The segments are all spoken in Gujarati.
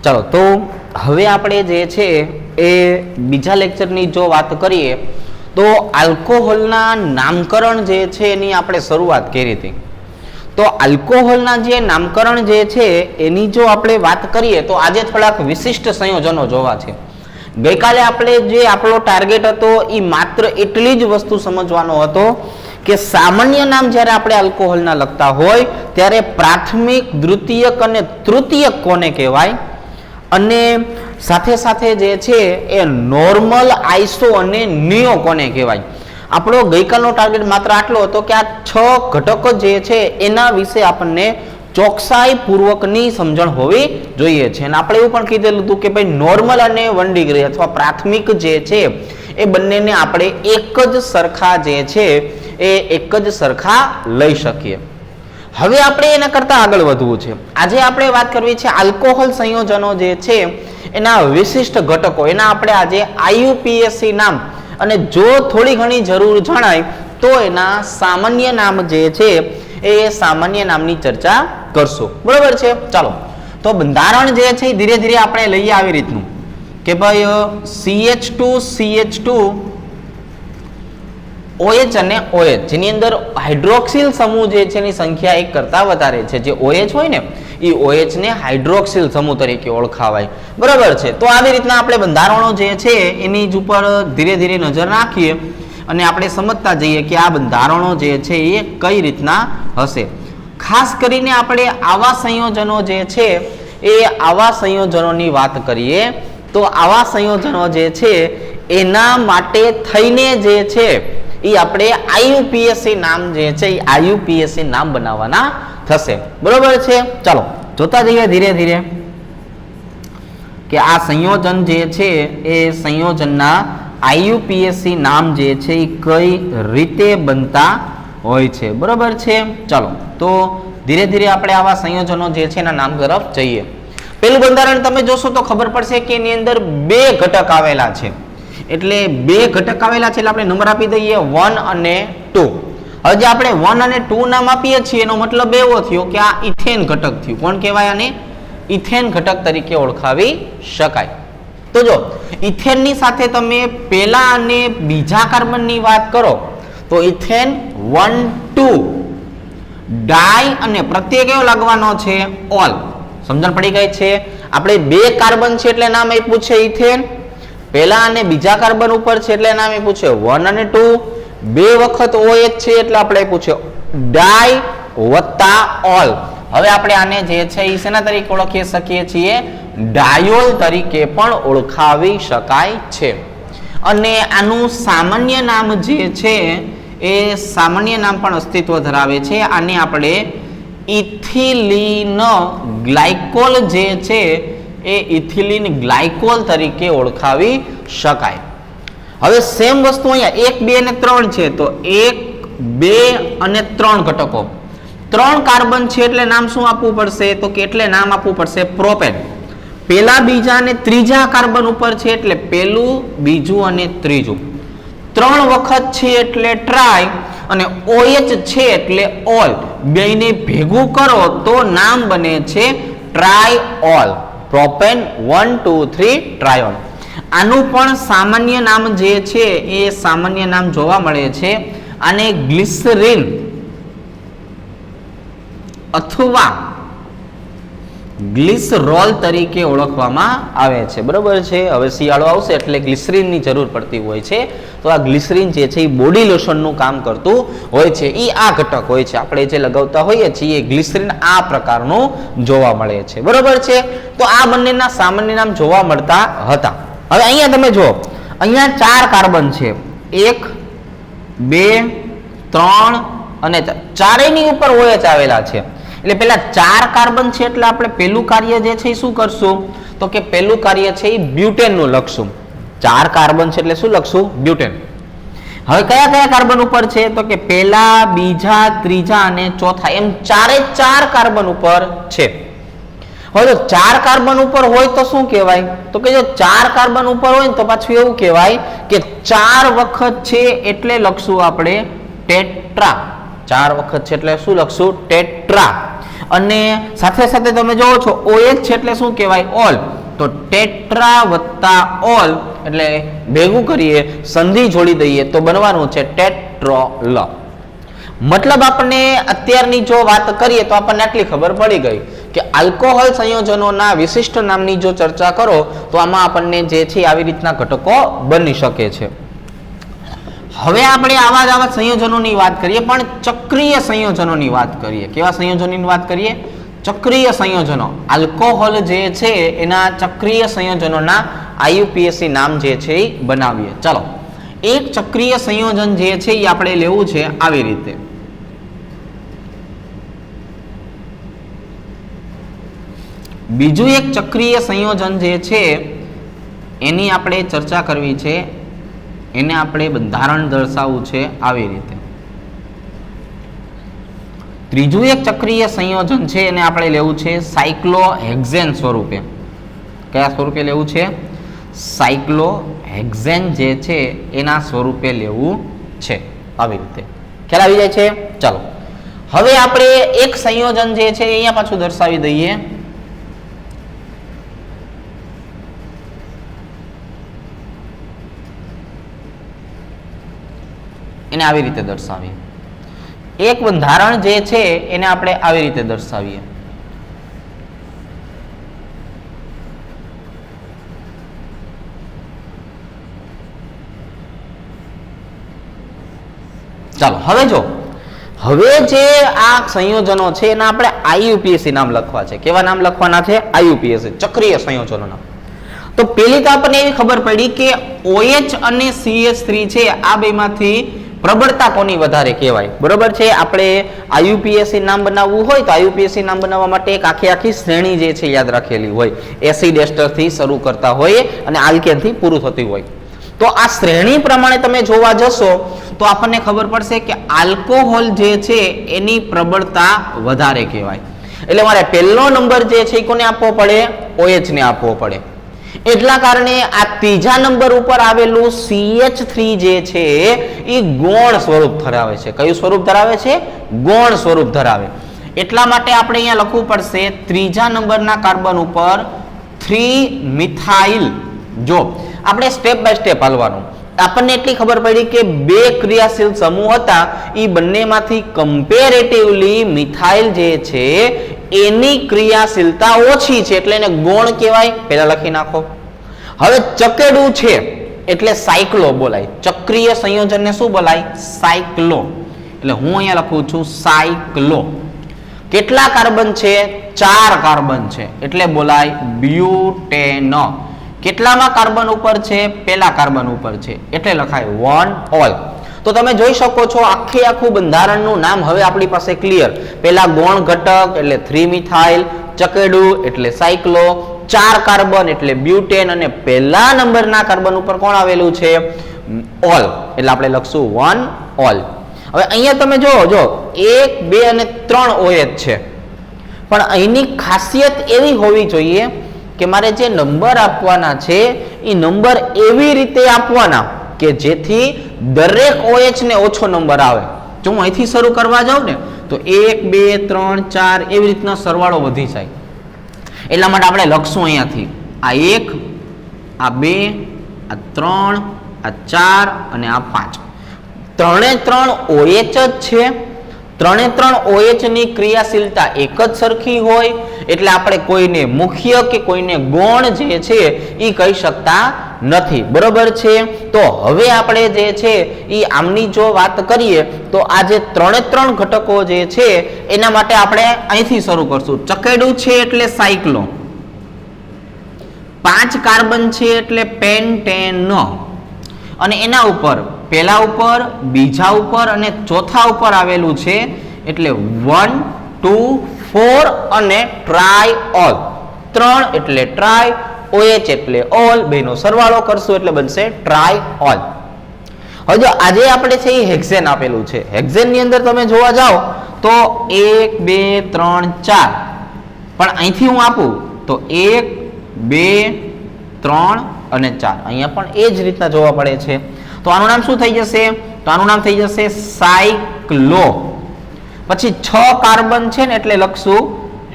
ચાલો તો હવે આપણે જે છે એ બીજા લેક્ચરની જો વાત કરીએ તો આલ્કોહોલના નામકરણ જે છે એની આપણે શરૂઆત કરી હતી. તો આલ્કોહોલના જે નામકરણ જે છે એની જો આપણે વાત કરીએ તો આજે થોડાક વિશિષ્ટ સંયોજનો જોવા છે. ગઈકાલે આપણે જે આપણો ટાર્ગેટ હતો એ માત્ર એટલી જ વસ્તુ સમજવાનો હતો કે સામાન્ય નામ જ્યારે આપણે આલ્કોહોલના લખતા હોય ત્યારે પ્રાથમિક, દ્વિતીયક અને તૃતીયક કોને કહેવાય અને સાથે સાથે જે છે એ નોર્મલ, આઈસો અને નિયો કોને કહેવાય. આપણો ગઈકાલનો ટાર્ગેટ માત્ર આટલો હતો કે આ 6 ઘટકો જે છે એના વિશે આપણને ચોકસાઈ પૂર્વકની સમજણ હોવી જોઈએ છે. અને આપણે એવું પણ કીધેલું હતું કે ભાઈ નોર્મલ અને 1 ડિગ્રી અથવા પ્રાથમિક જે છે એ બંનેને આપણે એક જ સરખા જે છે એ એક જ સરખા લઈ શકીએ. હવે આપણે એના કરતા આગળ વધવું છે. આજે આપણે વાત કરવી છે આલ્કોહોલ સંયોજનો જે છે એના વિશિષ્ટ ઘટકો, એના આપણે આજે IUPAC નામ અને જો થોડી ઘણી જરૂર જણાય તો એના સામાન્ય નામ જે છે એ સામાન્ય નામની ચર્ચા કરશું. બરોબર છે. ચાલો તો બંધારણ જે છે ધીરે ધીરે આપણે લઈએ આવી રીતનું કે ભાઈ CH2 OH અને OH જેની અંદર હાઇડ્રોક્સિલ સમૂહ જે છે એની સંખ્યા 1 કરતા વધારે છે. જે OH હોય ને એ OH ને હાઇડ્રોક્સિલ સમૂહ તરીકે ઓળખાવાય. બરાબર છે. તો આવી રીતના આપણે બંધારણો જે છે એની જ ઉપર ધીરે ધીરે નજર નાખીએ અને આપણે સમજતા જઈએ કે આ બંધારણો જે છે એ કઈ રીતના હશે. ખાસ કરીને આપણે આવા સંયોજનો જે છે એ આવા સંયોજનોની વાત કરીએ તો આવા સંયોજનો જે છે એના માટે થઈને જે છે એ આપણે IUPAC નામ જે છે એ IUPAC નામ બનાવવાના થશે. બરોબર છે. ચાલો જોતા જઈએ ધીરે ધીરે કે આ સંયોજન જે છે એ સંયોજનના IUPAC નામ જે છે એ કઈ રીતે બનતા હોય છે. બરોબર છે. ચાલો તો ધીરે ધીરે આપણે આવા સંયોજનો જે છે એના નામ તરફ જઈએ. પેલું બંધારણ તમે જોશો તો ખબર પડશે કે એની અંદર 2 ઘટક આવેલા છે. એટલે 2 ઘટક આવેલા છે એટલે આપણે નંબર આપી દઈએ 1 અને 2. હવે જે આપણે 1 અને 2 નામ આપીએ છીએ એનો મતલબ એવો થયો કે આ ઇથેન ઘટક થયું. કોણ કહેવાય આને? ઇથેન ઘટક તરીકે ઓળખાવી શકાય. તો જો ઇથેનની સાથે તમે પહેલા અને બીજા કાર્બનની વાત કરો તો ઇથેન 1 2 ડાય અને પ્રત્યય કયો લાગવાનો છે? ઓલ. સમજણ પડી ગઈ છે? આપણે 2 કાર્બન છે એટલે નામ આપ્યું છે ઇથેન, પહેલા અને બીજા કાર્બન ઉપર છે એટલે નામ આપ્યું છે 1 અને 2, 2 વખત OH છે એટલે આપણે આપ્યું છે ડાય વત્તા ઓલ. હવે આપણે આને જે છે એ શેના તરીકે ઓળખી શકીએ છીએ? ડાયોલ તરીકે પણ ઓળખાવી શકાય છે. અને આનું સામાન્ય નામ જે છે એ સામાન્ય નામ પણ અસ્તિત્વ ધરાવે છે. આને આપણે ઇથિલિન ગ્લાયકોલ જે છે એ ઇથિલિન ગ્લાયકોલ તરીકે ઓળખાવી શકાય. હવે સેમ વસ્તુ અહીંયા 1 2 અને 3 છે તો 1 2 અને 3 ઘટકો, 3 કાર્બન છે એટલે નામ શું આપવું પડશે? તો કે એટલે નામ આપવું પડશે પ્રોપેન. પહેલા, બીજા અને ત્રીજા કાર્બન ઉપર છે એટલે પહેલું, બીજું અને ત્રીજું. 3 વખત છે એટલે ટ્રાય અને OH છે એટલે ઓલ. બેયને ભેગું કરો તો નામ બને છે ટ્રાયઓલ. પ્રોપેન 1 2 3 ટ્રાયોલ. આનું પણ સામાન્ય નામ જે છે એ સામાન્ય નામ જોવા મળે છે. આને ગ્લિસરીન અથવા ગ્લિસરોલ તરીકે ઓળખવામાં આવે છે. બરોબર છે. હવે શિયાળો આવશે એટલે ગ્લિસરીનની જરૂર પડતી હોય છે. તો આ ગ્લિસરીન જે છે એ બોડી લોશનનું કામ કરતું હોય છે. એ આ ઘટક હોય છે. આપણે જે લગાવતા હોઈએ છીએ એ ગ્લિસરીન આ પ્રકારનું જોવા મળે છે. બરોબર છે. તો આ બંનેના સામાન્ય નામ જોવા મળતા હતા. હવે અહીંયા તમે જુઓ, અહીંયા 4 કાર્બન છે. 1 2 3 અને 4 ની ઉપર OH આવેલા છે. એટલે પેલા 4 કાર્બન છે એટલે આપણે પેલું કાર્ય જે છે એ શું કરશું? તો કે પેલું કાર્ય છે એ બ્યુટેન નું લખશું. 4 કાર્બન છે એટલે શું લખશું? બ્યુટેન. હવે કયા કયા કાર્બન ઉપર છે? તો કે પહેલા, બીજા, ત્રીજા અને ચોથા, એમ 4 કાર્બન ઉપર છે. હવે જો 4 કાર્બન ઉપર હોય તો શું કહેવાય? તો કે જો 4 કાર્બન ઉપર હોય તો પાછું એવું કહેવાય કે 4 વખત છે એટલે લખશું આપણે ટેટ્રા. 4 વખત છે એટલે શું લખશું? ટેટ્રા. અને સાથે સાથે તમે જોવો છો OH છે એટલે શું કહેવાય? ઓલ. તો ટેટ્રા વત્તા ઓલ એટલે ભેગું કરીએ, સંધિ જોડી દઈએ તો બનવાનું છે ટેટ્રોલ. મતલબ આપણને અત્યારની જો વાત કરીએ તો આપણને આટલી ખબર પડી ગઈ કે આલ્કોહોલ સંયોજનોના વિશિષ્ટ નામની જો ચર્ચા કરો તો આમાં આપણને જે છે આવી રીતના ઘટકો બની શકે છે. હવે આપણે આવા સંયોજનોની વાત કરીએ, પણ ચક્રીય સંયોજનોની વાત કરીએ. કેવા સંયોજનોની વાત કરીએ? ચક્રીય સંયોજનો. આલ્કોહોલ જે છે એના ચક્રીય સંયોજનોના IUPAC નામ જે છે એ બનાવીએ. ચાલો, એક ચક્રીય સંયોજન જે છે એ આપણે લેવું છે આવી રીતે. બીજું એક ચક્રીય સંયોજન જે છે એની આપણે ચર્ચા કરવી છે, એને આપણે બંધારણ દર્શાવવું છે આવી રીતે. ત્રીજું એક ચક્રીય સંયોજન છે એને આપણે લેવું છે સાયક્લોહેક્ઝેન સ્વરૂપે. કયા સ્વરૂપે લેવું છે? સાયક્લોહેક્ઝેન જે છે એના સ્વરૂપે લેવું છે આવી રીતે. ખ્યાલ આવી જાય છે? ચાલો, હવે આપણે એક સંયોજન જે છે અહીંયા પાછું દર્શાવી દઈએ. એને આવી રીતે દર્શાવીએ. એક બંધારણ જે છે એને આપણે આવી રીતે દર્શાવીએ. ચાલો, હવે જો હવે જે આ સંયોજનો છે એના આપણે IUPAC નામ લખવા છે. કેવા નામ લખવાના છે? IUPAC, ચક્રીય સંયોજનોના. તો પેલી તો આપણને એવી ખબર પડી કે OH અને CH3 છે આ બેમાંથી પ્રબળતા કોની વધારે કહેવાય? બરોબર છે. આપણે IUPAC નામ બનાવવું હોય તો IUPAC નામ બનાવવા માટે એક આખી શ્રેણી જે છે યાદ રાખેલી હોય. એસિડ એસ્ટરથી શરૂ કરતા હોય અને આલ્કેનથી પૂરું થતી હોય. તો આ શ્રેણી પ્રમાણે તમે જોવા જશો તો આપણને ખબર પડશે કે આલ્કોહોલ જે છે એની પ્રબળતા વધારે કહેવાય. એટલે મારે પહેલો નંબર જે છે કોને આપવો પડે? OH ને આપવો પડે. એટલા કારણે આ ત્રીજા નંબર ઉપર આવેલું CH3 જે છે એ ગૌણ સ્વરૂપ ધરાવે છે. કયું સ્વરૂપ ધરાવે છે? ગૌણ સ્વરૂપ ધરાવે. એટલા માટે આપણે અહીંયા લખવું પડશે ત્રીજા નંબરના કાર્બન ઉપર 3 મિથાઇલ. જો આપણે સ્ટેપ બાય સ્ટેપ હાલવાનું. આપણને એટલી ખબર પડી કે બે ક્રિયાશીલ સમૂહ હતા, એ બંનેમાંથી કમ્પેરેટિવલી મિથાઇલ જે છે એની ક્રિયાશીલતા ઓછી છે એટલે એને ગૌણ કહેવાય. પહેલા લખી નાખો. હવે ચકેડું છે એટલે સાયક્લો બોલાય. ચક્રીય સંયોજનને શું બોલાય? સાયક્લો. એટલે હું અહીંયા લખું છું સાયક્લો. કેટલા કાર્બન છે? 4 કાર્બન છે એટલે બોલાય બ્યુટેન. કેટલામાં કાર્બન ઉપર છે? પહેલા કાર્બન ઉપર છે એટલે લખાય 1 ઓલ. તો તમે જોઈ શકો છો આખું બંધારણનું નામ હવે આપણી પાસે ક્લિયર. પહેલા ગૌણ ઘટક એટલે 3 મિથાઇલ, ચકેડું એટલે સાયક્લો, 4 કાર્બન એટલે બ્યુટેન અને પહેલા નંબરના કાર્બન ઉપર કોણ આવેલું છે? ઓલ. એટલે આપણે લખશું 1 ઓલ. હવે અહીંયા તમે જો 1, 2 અને 3 OH છે, પણ અહીંની ખાસિયત એવી હોવી જોઈએ કે મારે જે નંબર આપવાના છે એ નંબર એવી રીતે આપવાના કે જેથી દરેક OH ને ઓછો નંબર આવે. જો હું અહીંથી શરૂ કરવા જાઉં ને તો 1, 2, 3, 4 એવી રીતના સરવાળો વધી જાય. એટલા માટે આપણે લખશું અહીંયાથી આ 1, આ 2, આ 3, આ 4 અને આ 5. 3 OH જ છે. 3 OH ની ક્રિયાશીલતા એક જ સરખી હોય એટલે આપણે કોઈને મુખ્ય કે કોઈને ગૌણ જે છે એ કહી શકતા નથી. બરોબર છે. તો હવે આપણે જે છે એ આમની જો વાત કરીએ તો આ જે 3 ઘટકો જે છે એના માટે આપણે અહીંથી શરૂ કરશું. ચકેડું છે એટલે સાયક્લો, 5 કાર્બન છે એટલે પેન્ટેન અને એના ઉપર પહેલા ઉપર, બીજા ઉપર અને ચોથા ઉપર આવેલું છે એટલે 1, 2, 4 અને ટ્રાયઓલ. 3 એટલે ટ્રાય, OH એટલે ઓલ, બેનો સરવાળો કરશું એટલે બનશે ટ્રાયઓલ. હવે જો આજે આપણે છે એ હેક્સેન આપેલું છે. હેક્સેન ની અંદર તમે જોવા જાઓ તો 1, 2, 3, 4, પણ અહીંથી હું આપું તો 1, 2, 3 અને 4. અહીંયા પણ એ જ રીતના જોવા પડે છે. તો આનું નામ શું થઈ જશે? તો આનું નામ થઈ જશે સાયક્લો. પછી 6 કાર્બન છે ને એટલે લખશું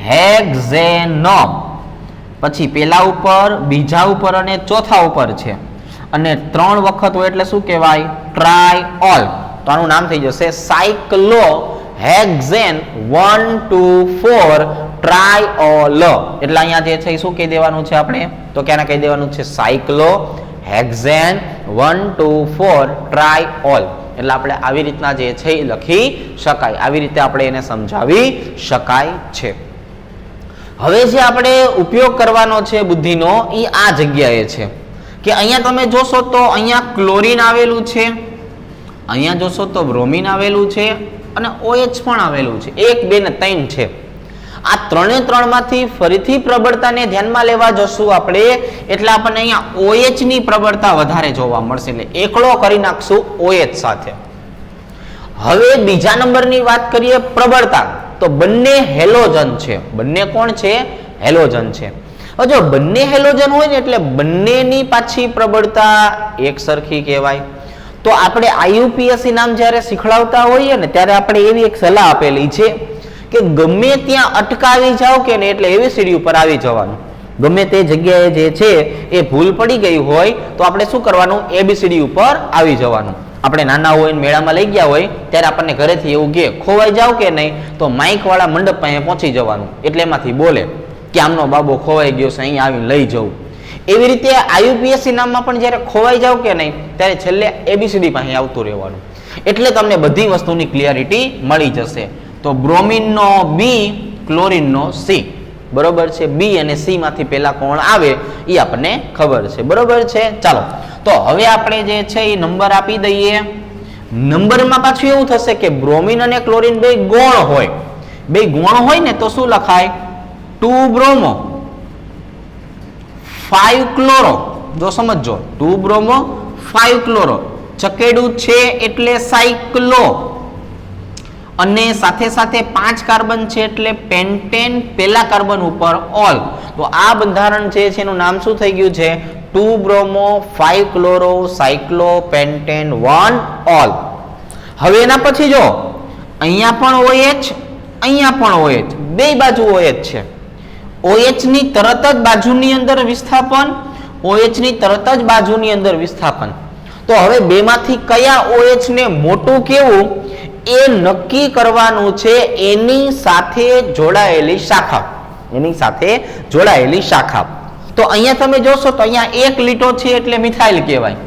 હેક્ઝેન, પછી પેલા ઉપર, બીજા ઉપર અને ચોથા ઉપર છે, અને 3 વખત હોય એટલે શું કહેવાય? ટ્રાયઓલ. તો આનું નામ થઈ જશે સાયક્લોહેક્ઝેન 1 2 4 ટ્રાયઓલ. એટલે અહીંયા જે છે એ શું કહી દેવાનું છે આપણે? તો ક્યાંને કહી દેવાનું છે? સાયક્લોહેક્ઝેન 1 2 4 ટ્રાયઓલ. એટલે આપણે આવી રીતના જે છે એ લખી શકાય, આવી રીતે આપણે એને સમજાવી શકાય છે. હવે જે આપણે ઉપયોગ કરવાનો છે બુદ્ધિનો એ આ જગ્યાએ છે કે અહીંયા તમે જોશો તો અહીંયા ક્લોરીન આવેલું છે, અહીંયા જોશો તો બ્રોમિન આવેલું છે, અને OH પણ આવેલું છે. 1 2 ને 3 છે. આ 3 માંથી ફરીથી પ્રબળતાને ધ્યાનમાં લેવા જશું આપણે, એટલે આપણને અહીંયા OH ની પ્રબળતા વધારે જોવા મળશે, એટલે એકલો કરી નાખશું OH સાથે. હવે બીજા નંબરની વાત કરીએ પ્રબળતા, તો બંને હેલોજન છે. બંને કોણ છે? હેલોજન છે. હવે જો બંને હેલોજન હોય ને એટલે બંનેની પાછી પ્રબળતા એક સરખી કહેવાય. તો આપણે IUPAC નામ જ્યારે શીખવાડતા હોઈએ ને ત્યારે આપણે એવી એક સલાહ આપેલી છે કે ગમે ત્યાં અટકાવી જાવ કે ને એટલે એબીસીડી ઉપર આવી જવાનું. ગમે તે જગ્યાએ જે છે એ ભૂલ પડી ગઈ હોય તો આપણે શું કરવાનું? એબીસીડી ઉપર આવી જવાનું. આપણે નાના હોય મેળામાં લઈ ગયા હોય ત્યારે આપણને ઘરેથી એવું કહે ખોવાઈ જાવ કે નહીં, તો માઇક વાળા મંડપ પાસે પહોંચી જવાનું, એટલે એમાંથી બોલે કે આમનો બાબો ખોવાઈ ગયો છે, અહીં આવીને લઈ જવું. એવી રીતે IUPAC નામમાં પણ જ્યારે ખોવાઈ જાવ કે નહીં ત્યારે છેલ્લે એબીસીડી પાસે આવતું રહેવાનું, એટલે તમને બધી વસ્તુની ક્લિયરિટી મળી જશે. તો બ્રોમિનનો B, ક્લોરીનનો C. બરોબર છે? B અને C માંથી પહેલા કોણ આવે એ આપણને ખબર છે. બરોબર છે? ચાલો તો હવે આપણે જે છે એ નંબર આપી દઈએ. નંબરમાં પાછું એવું થશે કે બ્રોમિન અને ક્લોરીન બે ગૌણ હોય. બે ગૌણ હોય ને તો શું લખાય? 2 બ્રોમો 5 ક્લોરો. જો સમજો, 2 બ્રોમો 5 ક્લોરો. ચકેડું છે એટલે સાયક્લો, અને સાથે સાથે 5 કાર્બન છે એટલે પેન્ટેન, પેલા કાર્બન ઉપર ઓલ. તો આ બંધારણ છે એનું નામ શું થઈ ગયું છે? 2 બ્રોમો 5 ક્લોરો સાયક્લો પેન્ટેન 1 ઓલ. હવે એના પછી જો અહીંયા પણ OH, અહીંયા પણ OH, બે બાજુ OH છે. OH ની તરત જ બાજુની અંદર વિસ્થાપન, OH ની તરત જ બાજુની અંદર વિસ્થાપન. તો હવે બેમાંથી કયા OH ને મોટું કેવું એ નક્કી કરવાનું છે એની સાથે જોડાયેલી શાખા, એની સાથે જોડાયેલી શાખા. તો અહીંયા તમે જોશો તો અહીંયા એક લીટો છે એટલે મિથાઇલ કહેવાય,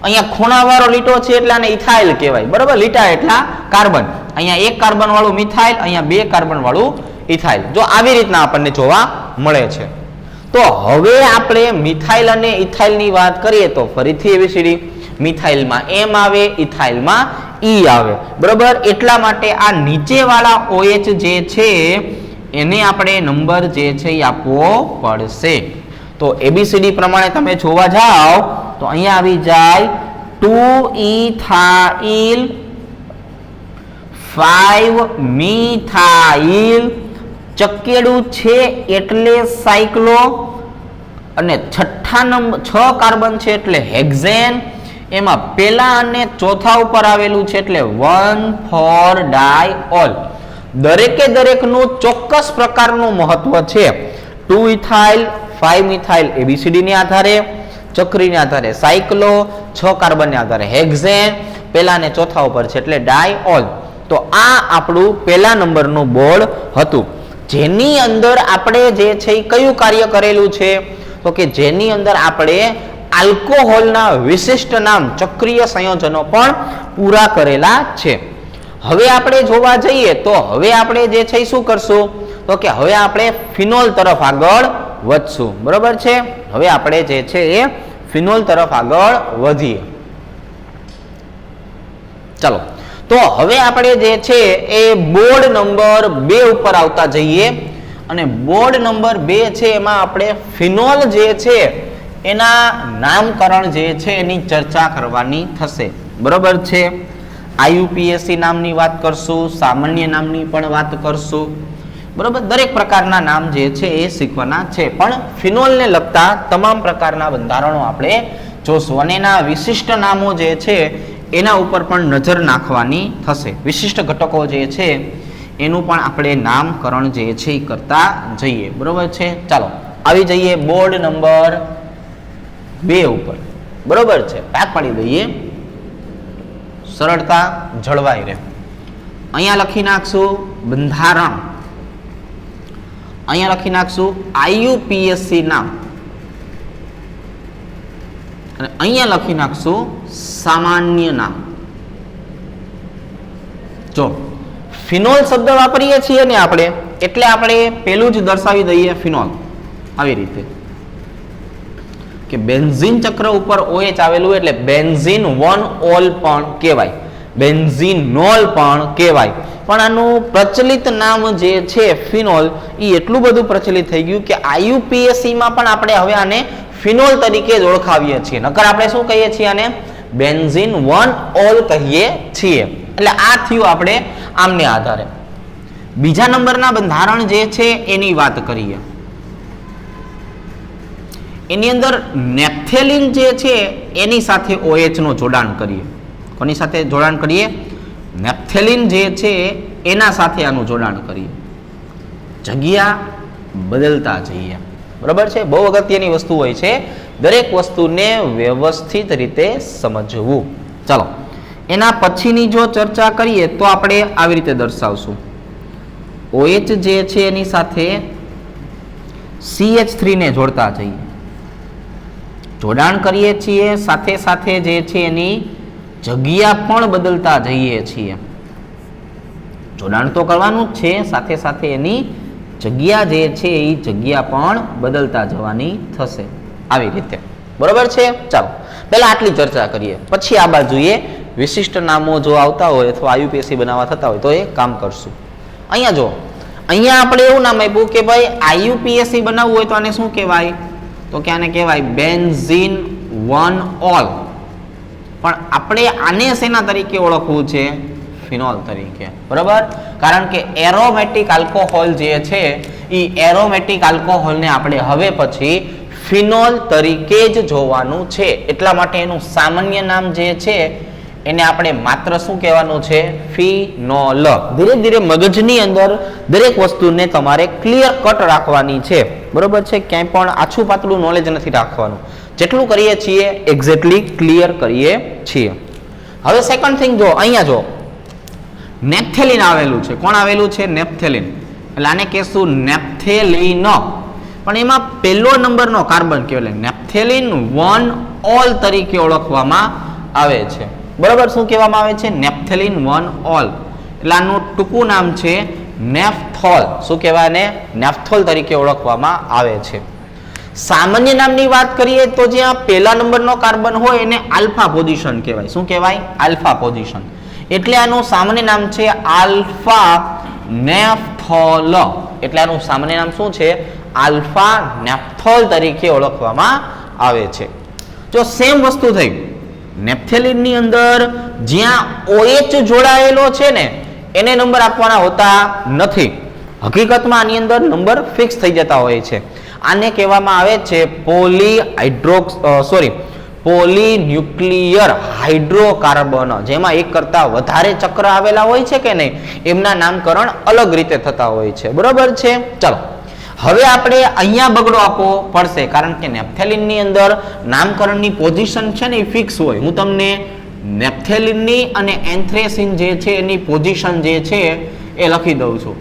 અહીંયા ખૂણાવાળો લીટો છે એટલે આને ઇથાઇલ કહેવાય. બરાબર? લીટા એટલા કાર્બન, અહીંયા 1 કાર્બન વાળું મિથાઇલ, અહીંયા 2 કાર્બન વાળું ઇથાઇલ. જો આવી રીતના આપણને જોવા મળે છે. તો હવે આપણે મિથાઇલ અને ઇથાઇલની વાત કરીએ તો ફરીથી એબીસીડી. મિથાઇલમાં M આવે, ઇથાઇલમાં E આવે. બરોબર? એટલા માટે આ નીચેવાળા OH જે છે એને આપણે નંબર જે છે એ આપવો પડશે. તો એબીસીડી પ્રમાણે તમે જોવા જાઓ તો અહીંયા આવી જાય 2 ઇથાઇલ 5 મિથાઇલ, ચકેડું છે એટલે સાયક્લો, અને છઠ્ઠા નંબર 6 કાર્બન છે એટલે હેક્ઝેન. એમાં પેલા અને ચોથા ઉપર આવેલું છે એટલે 1,4 ડાયઓલ. દરેકે દરેકનું ચોક્કસ પ્રકારનું મહત્વ છે. 2 ઇથાઇલ 5 મિથાઇલ એબીસીડી ને આધારે, ચક્રીને આધારે સાયક્લો, 6 કાર્બન ને આધારે હેક્ઝેન, પેલા અને ચોથા ઉપર છે એટલે ડાયઓલ. તો આ આપણું પહેલા નંબરનું બોર્ડ હતું, જેની અંદર આપણે જે છે એ કયું કાર્ય કરેલું છે? તો કે જેની અંદર આપણે આલ્કોહોલના વિશિષ્ટ નામ, ચક્રીય સંયોજનો પણ પૂરા કરેલા છે. હવે આપણે જોવા જઈએ તો હવે આપણે જે છે શું કરશું? તો કે હવે આપણે ફિનોલ તરફ આગળ વધશું. બરોબર છે? હવે આપણે જે છે એ ફિનોલ તરફ આગળ વધીએ. ચાલો, તો હવે આપણે જે છે એ બોર્ડ નંબર 2 ઉપર આવતા જઈએ, અને બોર્ડ નંબર 2 છે એમાં આપણે ફિનોલ જે છે એના નામકરણ જે છે એની ચર્ચા કરવાની થશે. બરોબર છે? IUPAC નામની વાત કરશું, સામાન્ય નામની પણ વાત કરશું. બરોબર? દરેક પ્રકારના નામ જે છે એ શીખવાના છે, પણ ફિનોલને લગતા તમામ પ્રકારના બંધારણો આપણે જોશું, અને એના વિશિષ્ટ નામો જે છે એના ઉપર પણ નજર નાખવાની થશે. વિશિષ્ટ ઘટકો જે છે એનું પણ આપણે નામકરણ જે છે એ કરતા જઈએ. બરોબર છે. ચાલો આવી જઈએ બોર્ડ નંબર 2 ઉપર. બરોબર છે. પાક પાડી દઈએ, સરળતા જળવાઈ રહે. અહીંયા લખી નાખશું બંધારણ, અહીંયા લખી નાખશું આઈયુપીએસસી નામ, અને અહીંયા લખી નાખશું સામાન્ય નામ. જો ફિનોલ શબ્દ વાપરીએ છીએ ને આપણે, એટલે આપણે પેલું જ દર્શાવી દઈએ ફિનોલ આવી રીતે કે બેન્ઝીન ચક્ર ઉપર OH આવેલું એટલે બેન્ઝીન 1-ઓલ પણ કહેવાય, બેન્ઝીનોલ પણ કહેવાય. પણ આનું પ્રચલિત નામ જે છે ફિનોલ એ એટલું બધું પ્રચલિત થઈ ગયું કે આઈયુપીએસસી માં પણ આપણે હવે આને ફિનોલ તરીકે જ ઓળખાવીએ છીએ. નકર આપણે શું કહીએ છીએ? આને બેન્ઝીન 1-ઓલ કહીએ છીએ. એટલે આ થયું આપણે આમને આધારે. બીજા નંબરના બંધારણ જે છે એની વાત કરીએ. એની અંદર નેપ્થેલિન જે છે એની સાથે OH નું જોડાણ કરીએ. કોની સાથે જોડાણ કરીએ? નેપ્થેલિન જે છે એના સાથે આનું જોડાણ કરીએ. જગ્યા બદલતા જઈએ. બરાબર છે. બહુ અગત્યની વસ્તુ હોય છે, દરેક વસ્તુને વ્યવસ્થિત રીતે સમજવું. ચાલો એના પછીની જો ચર્ચા કરીએ તો આપણે આવી રીતે દર્શાવશું. OH જે છે એની સાથે CH3 ને જોડતા જઈએ, જોડાણ કરીએ છીએ, સાથે સાથે જે છે એની જગ્યા પણ બદલતા જઈએ છીએ. જોડાણ તો કરવાનું જ છે, સાથે સાથે એની જગ્યા જે છે એ જગ્યા પણ બદલતા જવાની થશે આવી રીતે. બરોબર છે. ચાલો પહેલા આટલી ચર્ચા કરીએ, પછી આ બાજુએ વિશિષ્ટ નામો જો આવતા હોય અથવા આઈયુપીએસસી બનાવવા થતા હોય તો એ કામ કરશું. અહીંયા જો, અહીંયા આપણે એવું નામ આપ્યું કે ભાઈ આઈયુપીએસસી બનાવવું હોય તો આને શું કહેવાય? તો કે આને કહેવાય બેન્ઝીન 1-ઓલ. પણ આપણે આને શેના તરીકે ઓળખવું છે? ફિનોલ તરીકે. બરાબર. કારણ કે એરોમેટિક આલ્કોહોલ જે છે એ એરોમેટિક આલ્કોહોલને આપણે હવે પછી ફિનોલ તરીકે જ જોવાનું છે. એટલા માટે એનું સામાન્ય નામ જે છે એને આપણે માત્ર શું કહેવાનું છે? ફિનોલ. ધીરે ધીરે મગજની અંદર દરેક વસ્તુને તમારે ક્લિયર કટ રાખવાની છે. બરોબર છે. ક્યાંય પણ આછું પાતળું નોલેજ નથી રાખવાનું. જેટલું કરીએ છીએ એક્ઝેક્ટલી ક્લિયર કરીએ છીએ. હવે સેકન્ડ થિંગ જો, અહીંયા જો નેપ્થેલિન આવેલું છે. કોણ આવેલું છે? નેપ્થેલિન. એટલે આને કહેશું નેપ્થેલિન. પણ એમાં પહેલો નંબરનો કાર્બન કહેવાય નેપ્થેલિન 1-ઓલ તરીકે ઓળખવામાં આવે છે. બરાબર. શું કહેવામાં આવે છે? નેપ્થેલિન 1-ઓલ. એટલે આનું ટૂંકું નામ છે નેફથોલ. શું કહેવાય? ને નેફથોલ તરીકે ઓળખવામાં આવે છે. સામાન્ય નામની વાત કરીએ તો જ્યાં પહેલા નંબરનો કાર્બન હોય એને આલ્ફા પોઝિશન કહેવાય. શું કહેવાય? Alpha position. એટલે આનું સામાન્ય નામ છે આલ્ફા નેફથોલ. એટલે આનું સામાન્ય નામ શું છે? આલ્ફા નેફથોલ તરીકે ઓળખવામાં આવે છે. જો સેમ વસ્તુ થઈ, નેપ્થેલિન ની અંદર જ્યાં OH જોડાયેલો છે ને એને નંબર આપવાના હોતા નથી. હકીકતમાં આની અંદર નંબર ફિક્સ થઈ જતા હોય છે. આને કહેવામાં આવે છે પોલીન્યુક્લિયર હાઇડ્રોકાર્બન. જેમાં એક કરતા વધારે ચક્ર આવેલા હોય છે કે નહીં, એમના નામકરણ અલગ રીતે થતા હોય છે. બરોબર છે. ચાલો હવે આપણે અહીંયા બગડો આપવો પડશે, કારણ કે નેપ્થેલિનની અંદર નામકરણની પોઝિશન છે ને એ ફિક્સ હોય. હું તમને નેપ્થેલિનની અને એન્થ્રેસિન જે છે એની પોઝિશન જે છે એ લખી દઉં છું.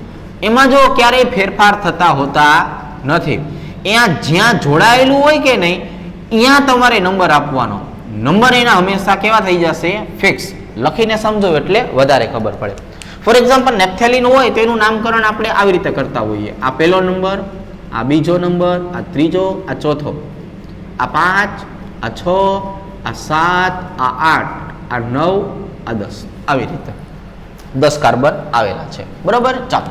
એમાં જો ક્યારેય ફેરફાર થતા હોતા નથી. અહીંયા જ્યાં જોડાયેલું હોય કે નહીં ત્યાં તમારે નંબર આપવાનો. નંબર એના હંમેશા કેવા થઈ જશે? ફિક્સ. લખીને સમજો એટલે વધારે ખબર પડે. ફોર એક્ઝામ્પલ નેપ્થેલિન હોય તો એનું નામકરણ આપણે આવી રીતે કરતા હોઈએ. આ પહેલો નંબર, આ બીજો નંબર, આ ત્રીજો, આ ચોથો, આ 5, આ 6, આ 7, આ 8, આ 9, આ 10. આવી રીતે 10 કાર્બન આવેલા છે. બરોબર. ચાલો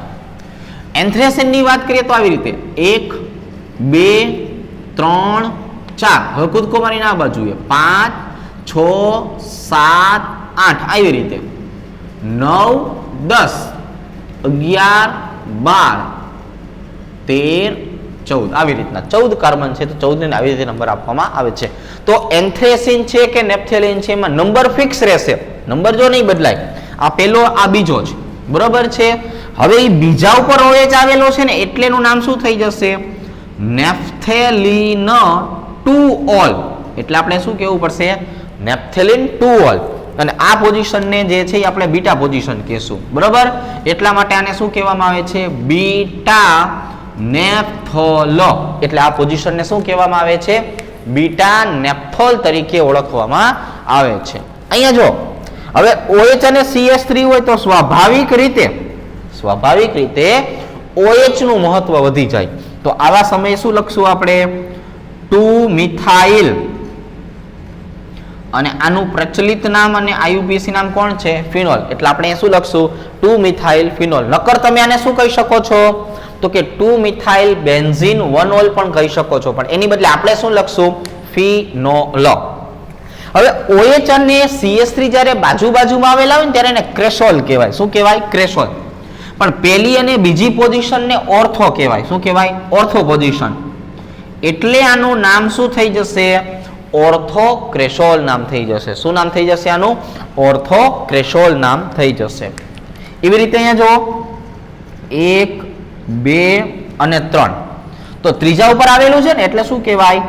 એન્થ્રેસિન ની વાત કરીએ તો આવી રીતે 1, 2, 3, 4. હવે કૂદકો મારીને આ બાજુએ 5, 6, 7, 8 આવી રીતે 9, 10, 11, 12, 13, 14 આવી રીતના 14 કાર્બન છે. તો 14 ને આવી રીતે નંબર આપવામાં આવે છે. તો એન્થ્રેસિન છે કે નેપ્થેલિન છે એમાં નંબર ફિક્સ રહેશે. નંબર જો નહીં બદલાય. આ પહેલો, આ બીજો છે. બરોબર છે. હવે એ બીજા ઉપર OH આવેલો છે ને એટલે એનું નામ શું થઈ જશે? નેપ્થેલિન 2-ઓલ. એટલે આપણે શું કહેવું પડશે? નેપ્થેલિન 2-ઓલ. અને આ પોઝિશનને જે છે એ આપણે બીટા પોઝિશન કહેશું. બરોબર? એટલા માટે આને શું કહેવામાં આવે છે? બીટા નેપ્થોલ. એટલે આ પોઝિશનને શું કહેવામાં આવે છે? બીટા નેપ્થોલ તરીકે ઓળખવામાં આવે છે. અહીંયા જો હવે OH અને CH3 હોય તો સ્વાભાવિક રીતે OH નું મહત્વ વધી જાય. તો આવા સમયે શું લખશું આપણે? 2-મિથાઇલ. અને આનું પ્રચલિત નામ અને IUPAC નામ કોણ છે? ફિનોલ. એટલે આપણે શું લખશું? 2-મિથાઇલ ફિનોલ. નકર તમે આને શું કહી શકો છો? તો કે 2-મિથાઇલ બેન્ઝીન 1-ઓલ પણ કહી શકો છો, પણ એની બદલે આપણે શું લખશું? ફિનોલ. હવે OH અને CH3 જ્યારે બાજુમાં આવેલા હોય ને ત્યારે એને ક્રેસોલ કહેવાય. શું કહેવાય? ક્રેસોલ. પણ પહેલી અને બીજી પોઝિશનને ઓર્થો કહેવાય. શું કહેવાય? Ortho position. એટલે આનું નામ શું થઈ જશે? ઓર્થોક્રેસોલ નામ થઈ જશે. શું નામ થઈ જશે આનું? ઓર્થોક્રેસોલ નામ થઈ જશે. એવી રીતે અહીંયા જો 1, 2 અને 3. તો ત્રીજા ઉપર આવેલું છે ને એટલે શું કહેવાય?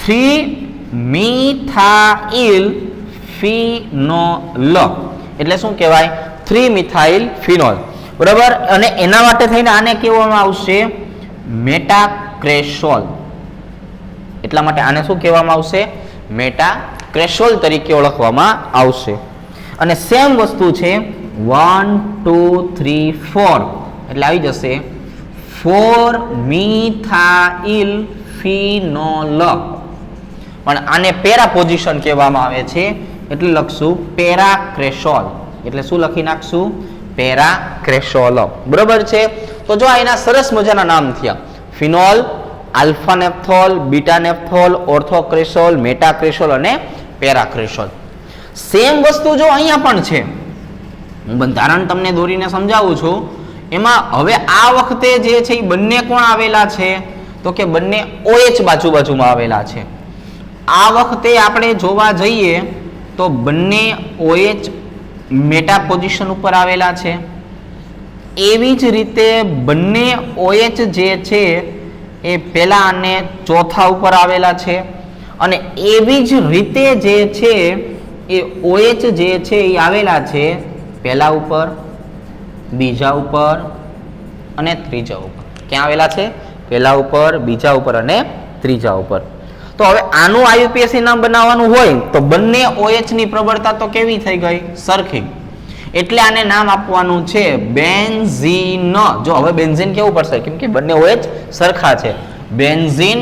3-મિથાઇલ ફિનોલ. એટલે શું કહેવાય? 3-મિથાઇલ ફિનોલ. બરાબર? અને એના માટે થઈને આને કહેવામાં આવશે મેટાક્રેસોલ. એટલા માટે આને શું કહેવામાં આવશે? મેટાક્રેસોલ તરીકે ઓળખવામાં આવશે. અને સેમ વસ્તુ છે 1, 2, 3, 4. એટલે આવી જશે 4-મિથાઇલ ફિનોલ. પણ આને પેરા પોઝિશન કહેવામાં આવે છે એટલે લખશું પેરાક્રેસોલ. એટલે શું લખી નાખશું? પેરાક્રેસોલ. બરોબર છે? તો જો એના સરસ મજાના નામ થયા: ફિનોલ, આલ્ફા નેપ્થોલ, બીટા નેપ્થોલ, ઓર્થોક્રેસોલ, મેટાક્રેસોલ અને પેરાક્રેસોલ. સેમ વસ્તુ જો અહીંયા પણ છે. હું બંધારણ તમને દોરીને સમજાવું છું. એમાં હવે આ વખતે જે છે એ બંને કોણ આવેલા છે? તો કે બંને OH બાજુમાં આવેલા છે. આ વખતે આપણે જોવા જઈએ તો બંને OH મેટા પોઝિશન ઉપર આવેલા છે. એવી જ રીતે બંને OH જે છે એ પહેલા અને ચોથા ઉપર આવેલા છે. અને એવી જ રીતે જે છે એ OH જે છે એ આવેલા છે પહેલા ઉપર, બીજા ઉપર અને ત્રીજા ઉપર. ક્યાં આવેલા છે? પહેલા ઉપર, બીજા ઉપર અને ત્રીજા ઉપર. તો હવે આનું IUPAC નામ બનાવવાનું હોય તો બંને OH ની પ્રબળતા તો કેવી થઈ ગઈ? સરખી. એટલે આને નામ આપવાનું છે બેન્ઝીન. જો હવે બેન્ઝીન કેવું પડશે કેમ કે બંને OH સરખા છે. બેન્ઝીન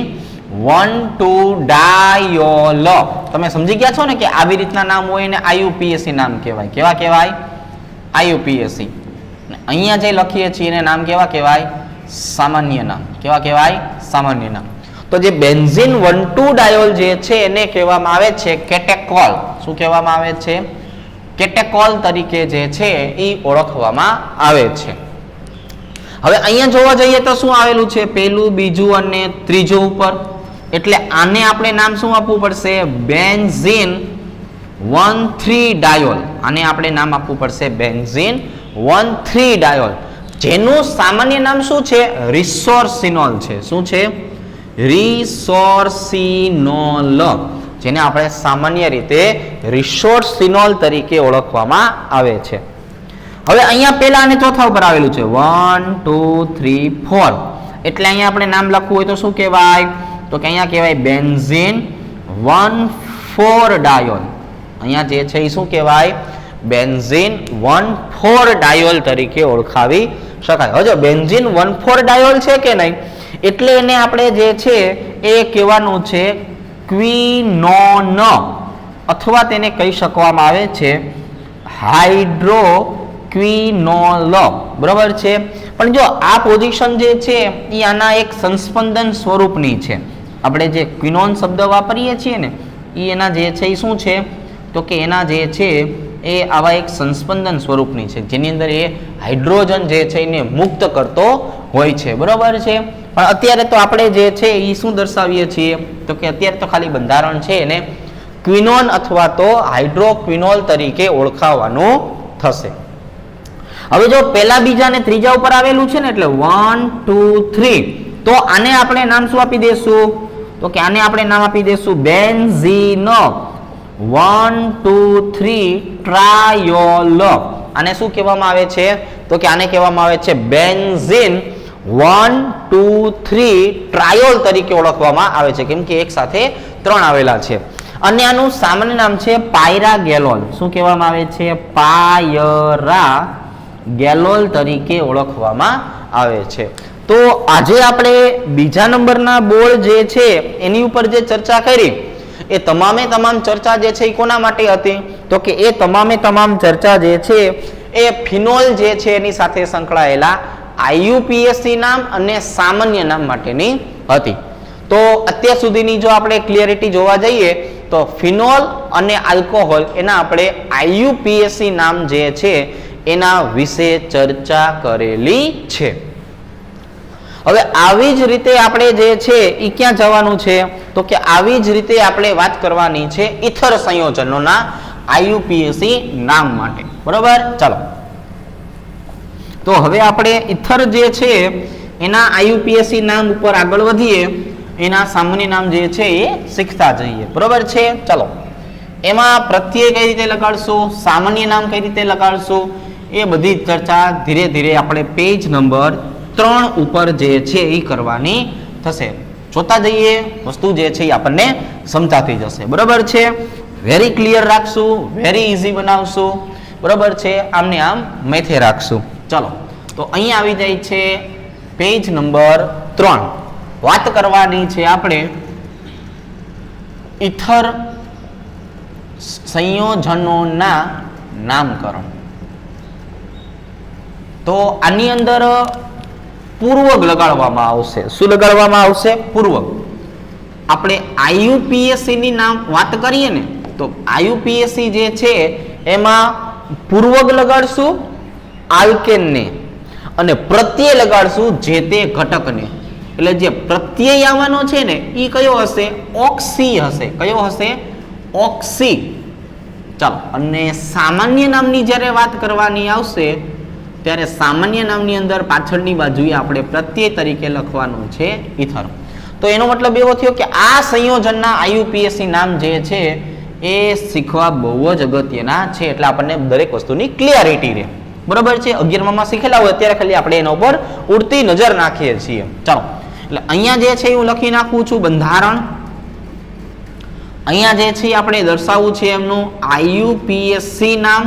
1,2-ડાયોલ. તમે સમજી ગયા છો ને કે આવી રીતના નામ હોય ને IUPAC નામ કહેવાય. કેવા કહેવાય? IUPAC. અહીંયા જે લખીએ છીએ એને નામ કેવા કહેવાય? સામાન્ય નામ. કેવા કહેવાય? સામાન્ય નામ. તો જે બેન્ઝીન 1,2-ડાયોલ જે છે એને કહેવામાં આવે છે કેટેકોલ. શું કહેવામાં આવે છે? કેટેકોલ તરીકે જે છે એ ઓળખવામાં આવે છે. હવે અહીંયા જોવા જઈએ તો શું આવેલું છે? પહેલું, બીજું અને ત્રીજું ઉપર. એટલે આને આપણે નામ શું આપવું પડશે? બેન્ઝીન 1,3-ડાયોલ. આને આપણે નામ આપવું પડશે બેન્ઝીન 1,3-ડાયોલ. જેનું સામાન્ય નામ શું છે? રિસોર્સિનોલ છે. શું છે? રિસોર્સિનોલ. જેને આપણે સામાન્ય રીતે રિસોર્સિનોલ તરીકે ઓળખવામાં આવે છે. હવે અહીંયા પહેલા અને ચોથા ઉપર આવેલું છે 1, 2, 3, 4. એટલે અહીંયા આપણે નામ લખવું હોય તો શું કહેવાય? તો કે અહીંયા કહેવાય બેન્ઝીન 1,4-ડાયોલ. અહીંયા જે છે એ શું કહેવાય? બેન્ઝીન 1,4-ડાયોલ તરીકે ઓળખાવી શકાય. હવે જો બેન્ઝીન 1,4-ડાયોલ છે કે નહીં એટલે એને આપણે જે છે એ કહેવાનું છે ક્વિનોન, અથવા તેને કહી શકવામાં આવે છે હાઇડ્રોક્વિનોલ. બરાબર છે? પણ જો આ પોઝિશન જે છે એ આના એક સંસ્પંદન સ્વરૂપની છે. આપણે જે ક્વિનોન શબ્દ વાપરીએ છીએ ને એ એના જે છે એ શું છે? તો કે એના જે છે એ આવા એક સંસ્પંદન સ્વરૂપની છે જેની અંદર એ હાઇડ્રોજન જે છે એને મુક્ત કરતો હોય છે. બરાબર છે? પણ અત્યારે તો આપણે જે છે એ શું દર્શાવીએ છીએ? તો કે અત્યારે તો ખાલી બંધારણ છે એને ક્વિનોન અથવા તો હાઇડ્રોક્વિનોલ તરીકે ઓળખાવાનું થશે. હવે જો પહેલા બીજા ને ત્રીજા ઉપર આવેલું છે ને એટલે 1 2 3 તો આને આપણે નામ શું આપી દેશું તો કે આને આપણે નામ આપી દેશું બેન્ઝીન 1 2 3 ટ્રાયોલ આને શું કહેવામાં આવે છે તો કે આને કહેવામાં આવે છે બેન્ઝીન 1 2 3 ટ્રાયોલ તરીકે ઓળખવામાં આવે છે કેમ કે એક સાથે 3 આવેલા છે અને આનું સામાન્ય નામ છે પાયરાગેલોલ શું કહેવામાં આવે છે પાયરાગેલોલ તરીકે ઓળખવામાં આવે છે તો આજે આપણે બીજા નંબરના બોર્ડ જે છે એની ઉપર જે ચર્ચા કરી એ તમામે તમામ ચર્ચા જે છે એ કોના માટે હતી તો કે એ તમામે તમામ ચર્ચા જે છે એ ફિનોલ જે છે એની સાથે સંકળાયેલા આઈયુપીએસસી નામ અને સામાન્ય નામ માટેની હતી તો અત્યાર સુધીની જો આપણે ક્લિયરિટી જોવા જઈએ તો ફિનોલ અને આલ્કોહોલ એના આપણે આઈયુપીએસસી નામ જે છે એના વિશે ચર્ચા કરેલી છે હવે આવી જ રીતે આપણે જે છે એ ક્યાં જવાનું છે તો કે આવી જ રીતે આપણે વાત કરવાની છે ઇથર સંયોજનોના આઈયુપીએસસી નામ માટે બરોબર ચાલો તો હવે આપણે ઇથર જે છે એના આઈયુપીએસસી નામ ઉપર આગળ વધીએ એના સામાન્ય નામ જે છે એ શીખતા જઈએ બરોબર છે ચલો એમાં પ્રત્યય કઈ રીતે લગાડશું સામાન્ય નામ કઈ રીતે લગાડશું એ બધી ચર્ચા ધીરે ધીરે આપણે પેજ નંબર 3 ઉપર જે છે એ કરવાની થશે જોતા જઈએ વસ્તુ જે છે એ આપણને સમજાતી જશે બરોબર છે વેરી ક્લિયર રાખશું વેરી ઇઝી બનાવશું બરોબર છે આમને આમ મેથે રાખશું ચલો તો અહીં આવી જાય છે પેજ નંબર 3 વાત કરવાની છે આપણે ઇથર સંયોજનોના નામકરણ તો આની અંદર પૂર્વક લગાડવામાં આવશે શું લગાડવામાં આવશે પૂર્વક આપણે આઈયુપીએસસી ની નામ વાત કરીએ ને તો આઈયુપીએસસી જે છે એમાં પૂર્વક લગાડશું આલ્કેનને અને પ્રત્યય લગાડશું જે તે ઘટકને એટલે જે પ્રત્યય આવવાનો છે ને એ કયો હશે ઓક્સી હશે કયો હશે ઓક્સી ચાલો અને સામાન્ય નામની જ્યારે વાત કરવાની આવશે ત્યારે સામાન્ય નામની અંદર પાછળની બાજુએ આપણે પ્રત્યય તરીકે લખવાનું છે ઇથર તો એનો મતલબ એવો થયો કે આ સંયોજનના આઈયુપીએસસી નામ જે છે એ શીખવા બહુ જ અગત્યના છે એટલે આપણને દરેક વસ્તુની ક્લિયરિટી રહે બરોબર છે 11માં શીખેલા હોય અત્યારે ખાલી આપણે એના ઉપર ઉડતી નજર નાખીએ છીએ ચાલો એટલે અહીંયા જે છે હું લખી નાખું છું બંધારણ અહીંયા જે છે આપણે દર્શાવવું છે એમનું આઈયુપીએસસી નામ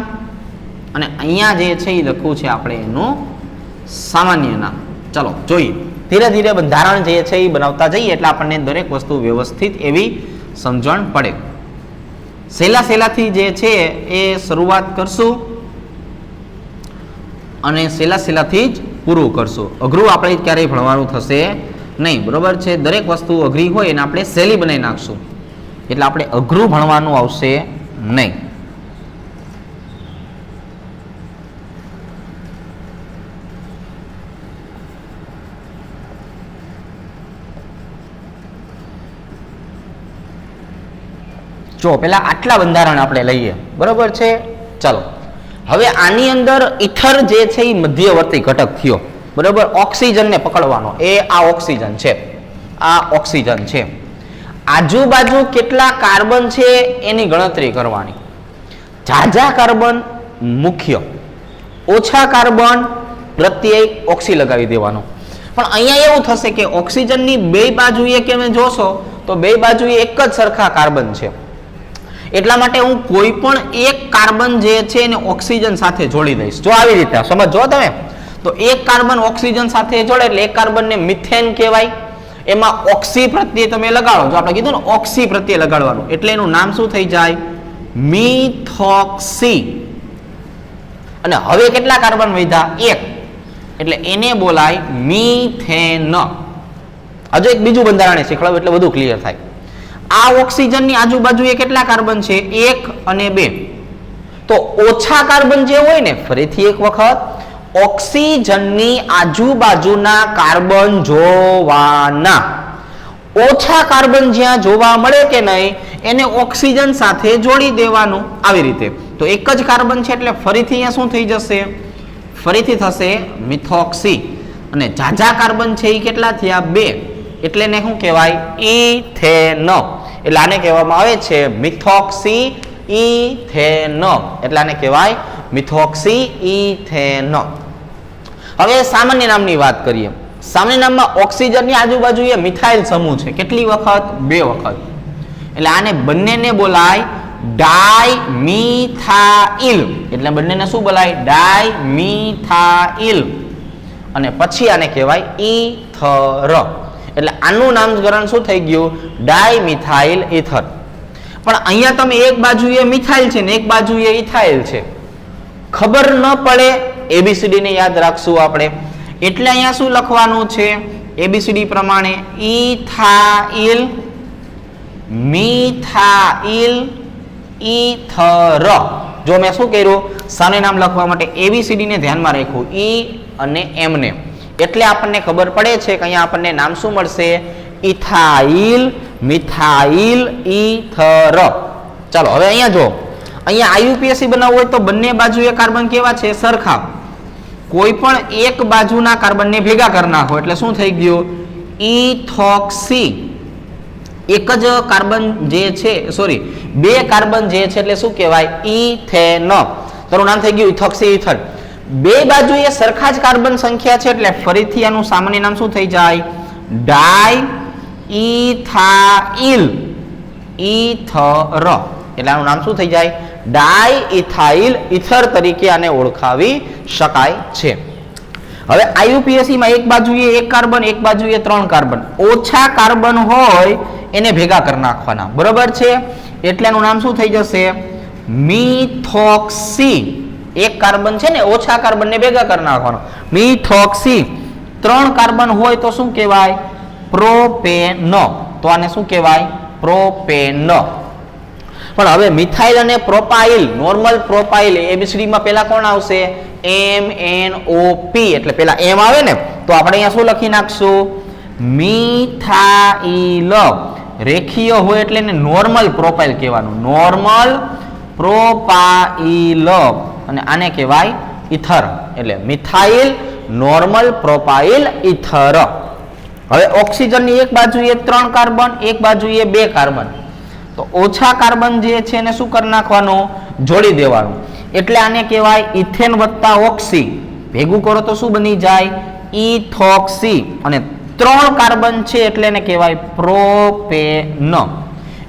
અને અહીંયા જે છે એ લખવું છે આપણે એનું સામાન્ય નામ ચલો જોઈએ ધીરે ધીરે બંધારણ જે છે એ બનાવતા જઈએ એટલે આપણને દરેક વસ્તુ વ્યવસ્થિત એવી સમજણ પડે સહેલા સહેલાથી જે છે એ શરૂઆત કરશું અને સહેલા સહેલાથી જ પૂરું કરશું અઘરું આપણે ક્યારેય ભણવાનું થશે નહીં બરોબર છે દરેક વસ્તુ અઘરી હોય એને આપણે સહેલી બનાવી નાખશું એટલે આપણે અઘરું ભણવાનું આવશે નહીં જો પેલા આટલા બંધારણ આપણે લઈએ બરોબર છે ચાલો હવે આની અંદર ઇથર જે છે એ મધ્યવર્તી ઘટક થયો બરોબર ઓક્સિજનને પકડવાનો એ આ ઓક્સિજન છે આજુબાજુ કેટલા કાર્બન છે એની ગણતરી કરવાની ઝાઝા કાર્બન મુખ્ય ઓછા કાર્બન પ્રત્યય ઓક્સી લગાવી દેવાનો પણ અહીંયા એવું થશે કે ઓક્સિજનની બે બાજુએ કે તમે જોશો તો બે બાજુએ એક જ સરખા કાર્બન છે એટલા માટે હું કોઈ પણ એક કાર્બન જે છે એને ઓક્સિજન સાથે જોડી દઈશ જો આવી રીતે સમજો તમે તો એક કાર્બન ઓક્સિજન સાથે જોડે એટલે એક કાર્બનને મિથેન કહેવાય એમાં ઓક્સી પ્રત્યય તમે લગાડો જો આપણે કીધું ને ઓક્સી પ્રત્યય લગાડવાનું એટલે એનું નામ શું થઈ જાય મિથોક્સી અને હવે કેટલા કાર્બન વધ્યા એક એટલે એને બોલાય મિથેન હજુ એક બીજું બંધારણ શીખવાડું એટલે બધું ક્લિયર થાય આ ઓક્સિજનની આજુબાજુએ કેટલા કાર્બન છે 1 અને 2 તો ઓછા કાર્બન જે હોય ને ફરીથી એક વખત ઓક્સિજનની આજુબાજુના કાર્બન જોવાના ઓછા કાર્બન જ્યાં જોવા મળે કે નહીં એને ઓક્સિજન સાથે જોડી દેવાનું આવી રીતે તો એક જ કાર્બન છે એટલે ફરીથી અહીંયા શું થઈ જશે ફરીથી થશે મિથોક્સી અને ઝાઝા કાર્બન છે એ કેટલા થયા 2 એટલે એને શું કહેવાય ઇથેન એટલે આને કહેવામાં આવે છે મિથોક્સી ઇથેન એટલે આને કહેવાય મિથોક્સી ઇથેન હવે સામાન્ય નામની વાત કરીએ સામાન્ય નામમાં ઓક્સિજનની આજુબાજુ મિથાઇલ સમૂહ છે કેટલી વખત 2 વખત એટલે આને બંનેને બોલાય ડાયમિથાઇલ એટલે બંનેને શું બોલાય ડાયમિથાઇલ અને પછી આને કહેવાય ઈથર એટલે આનું નામકરણ શું થઈ ગયું ડાયમિથાઇલ ઈથર પણ અહીંયા તમે એક બાજુએ મિથાઇલ છે ને એક બાજુએ ઇથાઇલ છે ખબર ન પડે એબીસીડી ને યાદ રાખશું આપણે એટલે અહીંયા શું લખવાનું છે એબીસીડી પ્રમાણે ઇથાઇલ મિથાઇલ ઈથર જો મેં શું કર્યું સામે નામ લખવા માટે એબીસીડી ને ધ્યાનમાં રાખ્યું ઈ અને એમ ને એટલે આપણને ખબર પડે છે કે અહીંયા આપણને નામ શું મળશે ઇથાઇલ મિથાઇલ ઈથર ચાલો હવે અહીંયા જો અહીંયા આઈયુપીએસી બનાવવું હોય તો બંને બાજુએ કાર્બન કેવા છે સરખા કોઈ પણ એક બાજુના કાર્બનને ભેગા કરી નાખો એટલે શું થઈ ગયું ઇથોક્સી એક જ કાર્બન જે છે સોરી 2 કાર્બન જે છે એટલે શું કહેવાય ઇથેન તેનું નામ થઈ ગયું ઇથોક્સી ઇથર 2 બાજુએ સરખા જ કાર્બન સંખ્યા છે એટલે ફરીથી આનું સામાન્ય નામ શું થઈ જાય ડાય ઇથાઇલ ઈથર એટલે આનું નામ શું થઈ જાય ડાય ઇથાઇલ ઈથર તરીકે આને ઓળખાવી શકાય છે હવે આઈયુપીએસી માં એક બાજુએ 1 કાર્બન એક બાજુએ 3 કાર્બન ઓછા કાર્બન હોય એને ભેગા કરી નાખવાના બરોબર છે એટલે એનું નામ શું થઈ જશે મિથોક્સી 1 કાર્બન છે ને ઓછા કાર્બન ને ભેગા કરી નાખવાનો મિથોક્સી 3 કાર્બન હોય તો શું કહેવાય પ્રોપેન તો આને શું કહેવાય પ્રોપેન પણ હવે મિથાઇલ અને પ્રોપાઇલ નોર્મલ પ્રોપાઇલ એબીસીડી માં પહેલા કોણ આવશે MnOP એટલે પહેલા M આવે ને તો આપણે અહીંયા શું લખી નાખશું મિથાઇલ રેખીય હોય એટલે એને નોર્મલ પ્રોપાઇલ કહેવાનું નોર્મલ પ્રોપાઇલ અને આને કહેવાય ઇથર એટલે મિથાઇલ નોર્મલ પ્રોપાઇલ ઇથર હવે ઓક્સિજનની એક બાજુએ 3 કાર્બન એક બાજુએ 2 કાર્બન તો ઓછા કાર્બન જે છે એને શું કરી નાખવાનું જોડી દેવાનું એટલે આને કહેવાય ઇથેન વત્તા ઓક્સી ભેગું કરો તો શું બની જાય ઇથોક્સી અને 3 કાર્બન છે એટલે એને કહેવાય પ્રોપેન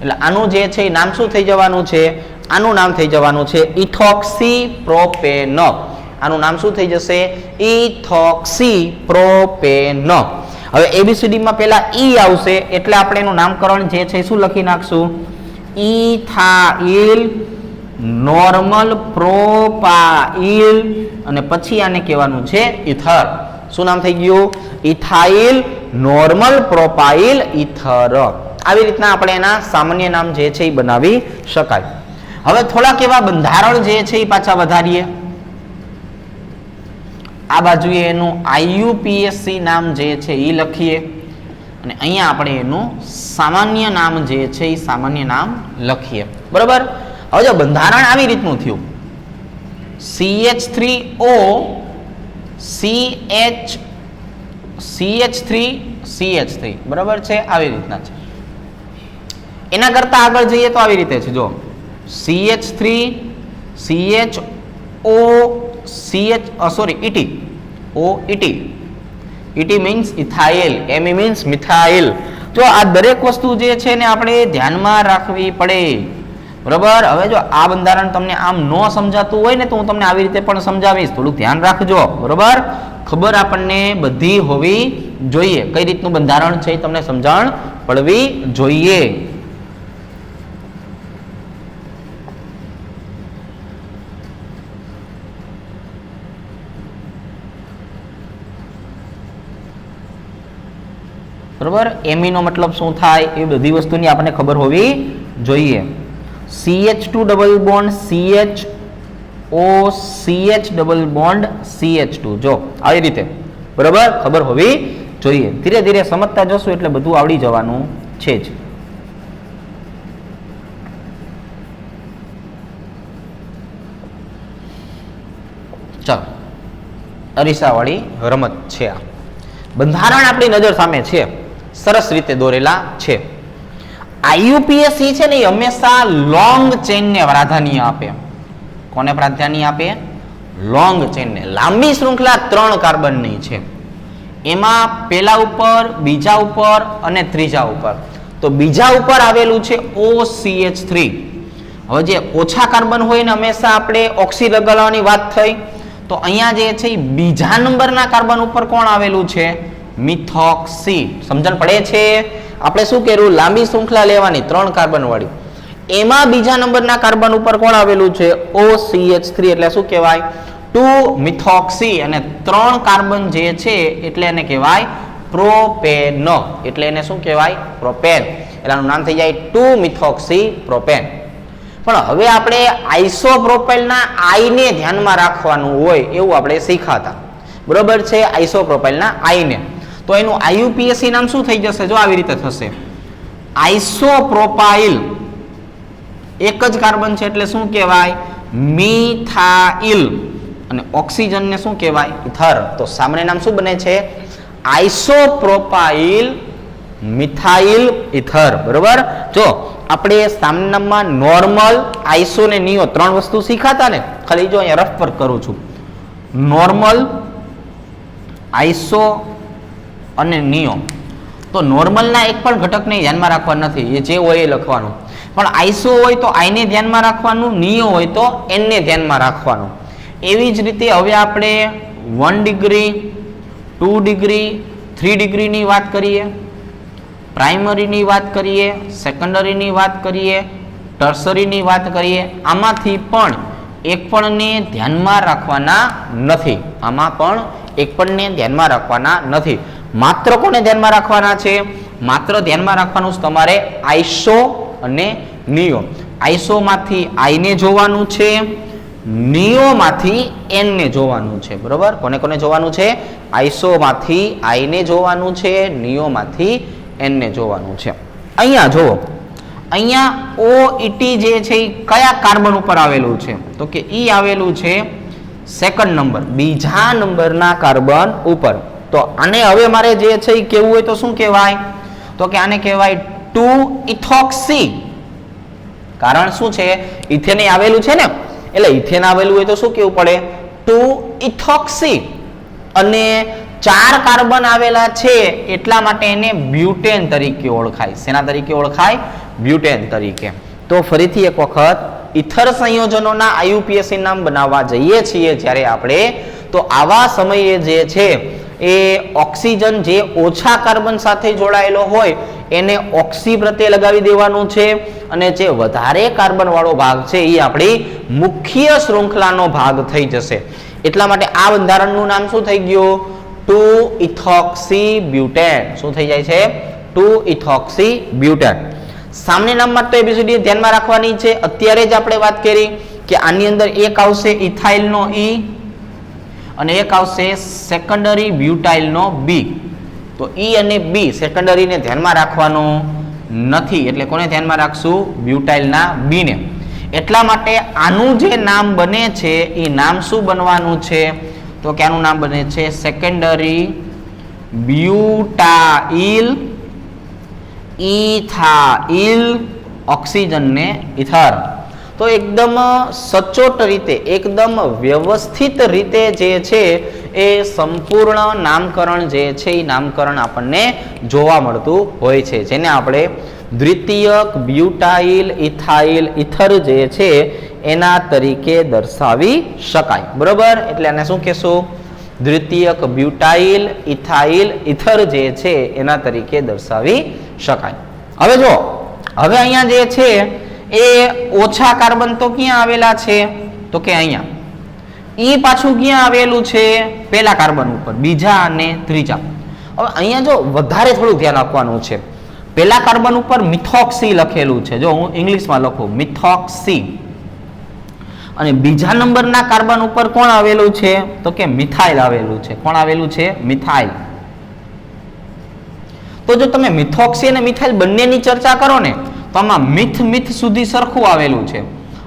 એટલે આનું જે છે નામ શું થઈ જવાનું છે આનું નામ થઈ જવાનું છે ઇથોક્સી પ્રોપેન આનું નામ શું થઈ જશે ઇથોક્સી પ્રોપેન હવે એબીસીડી માં પહેલા ઈ આવશે એટલે આપણે એનું નામકરણ જે છે શું લખી નાખશું ઇથાઇલ નોર્મલ પ્રોપાઇલ અને પછી આને કહેવાનું છે ઇથર શું નામ થઈ ગયું ઇથાઇલ નોર્મલ પ્રોપાઇલ ઇથર આવી રીતના આપણે એના સામાન્ય નામ જે છે એ બનાવી શકાય હવે થોડાક એવા બંધારણ જે છે એ પાછા વધારીએ આ બાજુએ એનું આઈયુપીએસસી નામ જે છે એ લખીએ અને અહીંયા આપણે એનું સામાન્ય નામ જે છે એ સામાન્ય નામ લખીએ બરાબર હવે જો બંધારણ આવી રીતનું થયું CH3O CH3 બરાબર છે આવી રીતના છે એના કરતા આગળ જઈએ તો આવી રીતે છે જો CH3 CHO ET means ethyl Me means methyl જો આ દરેક વસ્તુ જે છે ને આપણે ધ્યાનમાં રાખવી પડે બરાબર હવે જો આ બંધારણ તમને આમ ન સમજાતું હોય ને તો હું તમને આવી રીતે પણ સમજાવીશ થોડું ધ્યાન રાખજો બરાબર ખબર આપણને બધી હોવી જોઈએ કઈ રીતનું બંધારણ છે તમને સમજણ પડવી જોઈએ બરાબર એમી નો મતલબ શું થાય એ બધી વસ્તુની આપણને ખબર હોવી જોઈએ CH2 double bond CHO CH double bond CH2 જો આવી રીતે બરાબર ખબર હોવી જોઈએ ધીરે ધીરે સમજતા જશું એટલે બધું આવડી જવાનું છે જ ચાલો અરીસાવાળી રમત છે. આ બંધારણ આપણી નજર સામે છે, સરસ રીતે દોરેલા છે. આઈયુપીએસી છે ને એ હંમેશા લોંગ ચેઇનને પ્રાધાન્ય આપે. કોને પ્રાધાન્ય આપે? લોંગ ચેઇનને. લાંબી શૃંખલા 3 કાર્બનની છે, એમાં પહેલા ઉપર, બીજા ઉપર અને ત્રીજા ઉપર. તો બીજા ઉપર આવેલું છે OCH3. હવે જે ઓછા કાર્બન હોય ને હંમેશા આપણે ઓક્સી લગાડવાની વાત થઈ, તો અહીંયા જે છે બીજા નંબરના કાર્બન ઉપર કોણ આવેલું છે? મિથોક્સી. સમજણ પડે છે? આપણે શું કર્યું? લાંબી શૃંખલા લેવાની 3 કાર્બન વાળી, એમાં બીજા નંબરના કાર્બન ઉપર કોણ આવેલું છે? OCH3. એટલે શું કહેવાય? 2 મિથોક્સી. અને 3 કાર્બન જે છે એટલે એને કહેવાય પ્રોપેન. એટલે એને શું કહેવાય? પ્રોપેન. એટલે આનું નામ થઈ જાય 2 મિથોક્સી પ્રોપેન. પણ હવે આપણે આઇસોપ્રોપાઇલના આઈને ધ્યાનમાં રાખવાનું હોય એવું આપણે શીખાતા, બરોબર છે? આઇસોપ્રોપાઇલના આઈને, તો એનું આઈયુપીએસી નામ શું થઈ જશે? જો આવી રીતે થશે, આઇસોપ્રોપાઇલ. એક જ કાર્બન છે એટલે શું કહેવાય? મિથાઇલ. અને ઓક્સિજનને શું કહેવાય? ઇથર. તો સામાન્ય નામ શું બને છે? આઇસોપ્રોપાઇલ મિથાઇલ ઇથર. બરોબર? જો આપણે સામાન્યમાં નોર્મલ, આઈસો ને નિયો 3 વસ્તુ શીખાતા ને, ખાલી જો અહીંયા રફ પર કરું છું. નોર્મલ, આઈસો અને નિયો. તો નોર્મલના એક પણ ઘટકને ધ્યાનમાં રાખવાનું નથી, એ જે હોય એ લખવાનું. પણ આઈસો હોય તો આઈને ધ્યાનમાં રાખવાનું, નિયો હોય તો એનને ધ્યાનમાં રાખવાનું. એવી જ રીતે હવે આપણે 1 ડિગ્રી, 2 ડિગ્રી, 3 ડિગ્રીની વાત કરીએ, પ્રાઇમરીની વાત કરીએ, સેકન્ડરીની વાત કરીએ, ટર્સરીની વાત કરીએ. આમાંથી પણ એક પણને ધ્યાનમાં રાખવાના નથી. આમાં પણ એક પણને ધ્યાનમાં રાખવાના નથી. માત્ર કોને ધ્યાનમાં રાખવાના છે? માત્ર ધ્યાનમાં રાખવાનું તમારે આઈસો અને નિયો. આઈસોમાંથી આઈને જોવાનું છે, નિયોમાંથી એનને જોવાનું છે. બરોબર? કોને કોને જોવાનું છે? આઈસોમાંથી આઈને જોવાનું છે, નિયોમાંથી એનને જોવાનું છે. અહીંયા જુઓ, અહીંયા OET જે છે એ કયા કાર્બન ઉપર આવેલું છે? તો કે ઈ આવેલું છે સેકન્ડ નંબર, બીજા નંબરના કાર્બન ઉપર. તો આને હવે મારે જે છે એ કેવું હોય તો શું કહેવાય? તો કે આને કહેવાય 2 ઇથોક્સી. કારણ શું છે? ઇથેન આવેલું છે ને, એટલે ઇથેન આવેલું હોય તો શું કેવું પડે? 2 ઇથોક્સી. અને 4 કાર્બન આવેલા છે એટલા માટે એને બ્યુટેન તરીકે ઓળખાય. શેના તરીકે ઓળખાય? બ્યુટેન તરીકે. તો ફરીથી એક વખત, ઇથર સંયોજનોના આઈયુપીએસી નામ બનાવવા જઈએ છીએ જ્યારે આપણે, તો આવા સમયે જે છે એ ઓક્સિજન જે ઓછા કાર્બન સાથે જોડાયેલો હોય એને ઓક્સી પ્રત્યે લગાવી દેવાનું છે, અને જે વધારે કાર્બન વાળો ભાગ છે એ આપણી મુખ્ય શૃંખલાનો ભાગ થઈ જશે. એટલા માટે આ બંધારણનું નામ શું થઈ ગયું? 2 ઇથોક્સી બ્યુટેન. શું થઈ જાય છે? 2 ઇથોક્સી બ્યુટેન. સામાન્ય નામમાં તો એબીસીડી ધ્યાનમાં રાખવાની છે. અત્યારે જ આપણે વાત કરી કે આની અંદર એક આવશે ઇથાઇલનો ઈ અને એક આવશે સેકન્ડરી બ્યુટાઇલનો બી. તો ઈ અને બી સેકન્ડરીને ધ્યાનમાં રાખવાનું નથી, એટલે કોને ધ્યાનમાં રાખશું? બ્યુટાઇલના બી ને. એટલા માટે આનું જે નામ બને છે એ નામ શું બનવાનું છે? તો કે આનું નામ બને છે સેકન્ડરી બ્યુટાઇલ ઇથાઇલ ઓક્સિજન ને ઇથર. તો એકદમ સચોટ રીતે, એકદમ વ્યવસ્થિત રીતે જે છે એ સંપૂર્ણ નામકરણ જે છે એ નામકરણ આપણને જોવા મળતું હોય છે, જેને આપણે દ્વિતીયક બ્યુટાઇલ ઇથાઇલ ઇથર જે છે એના તરીકે દર્શાવી શકાય. બરોબર? એટલે આને શું કહેશું? દ્વિતીયક બ્યુટાઇલ ઇથાઇલ ઇથર જે છે એના તરીકે દર્શાવી શકાય. હવે જો, હવે અહીંયા જે છે એ ઓછા કાર્બન તો ક્યાં આવેલા છે? તો કે અહીંયા. ઈ પાછું ક્યાં આવેલું છે? પહેલા કાર્બન ઉપર, બીજા અને ત્રીજા. હવે અહીંયા જો વધારે થોડું ધ્યાન આપવાનું છે. પહેલા કાર્બન ઉપર મિથોક્સી લખેલું છે, જો હું ઇંગ્લિશમાં લખું મિથોક્સી. અને બીજા નંબરના કાર્બન ઉપર કોણ આવેલું છે? તો કે મિથાઇલ આવેલું છે. કોણ આવેલું છે? મિથાઇલ. તો જો તમે મિથોક્સી અને મિથાઇલ બંનેની ચર્ચા કરો ને, તો આમાં મિથ સુધી સરખું આવેલું છે.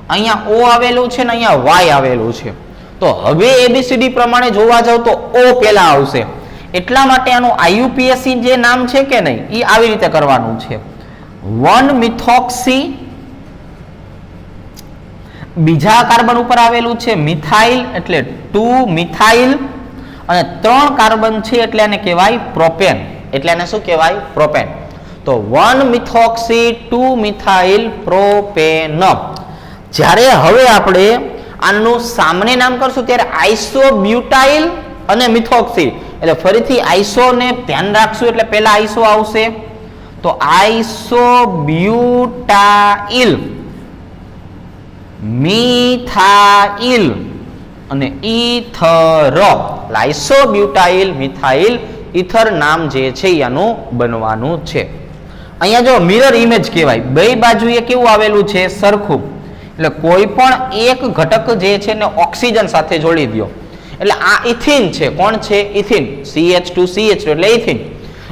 અહીંયા O આવેલું છે ને અહીંયા Y આવેલું છે. તો હવે એબીસીડી પ્રમાણે જોવા જાવ તો ઓ પહેલા આવશે, એટલા માટે આનું આઈયુપીએસી જે નામ છે કે નહીં એ આવી રીતે કરવાનું છે. 1 મિથોક્સી, બીજા કાર્બન ઉપર આવેલું છે મિથાઇલ એટલે 2 મિથાઇલ, અને 3 કાર્બન છે એટલે આને કહેવાય પ્રોપેન, એટલે આને શું કહેવાય? પ્રોપેન. તો 1 મિથોક્સી 2 મિથાઇલ પ્રોપેન. જ્યારે હવે આપણે આનું સામાન્ય નામ કરશું ત્યારે આઇસોબ્યુટાઇલ અને મિથોક્સી, એટલે ફરીથી આઇસો ને ધ્યાન રાખશું એટલે પહેલા આઇસો આવશે, તો આઇસોબ્યુટાઇલ, મિથાઇલ અને ઈથર. આઇસોબ્યુટાઇલ મિથાઇલ ઈથર નામ જે છે આનું બનવાનું છે. અહીંયા જો મિરર ઇમેજ કહેવાય, બે બાજુએ કેવું આવેલું છે? સરખું. એટલે કોઈ પણ એક ઘટક જે છે ને ઓક્સિજન સાથે જોડી દો, એટલે આ ઇથિન છે. કોણ છે? ઇથિન. CH2CH2 એટલે ઇથિન.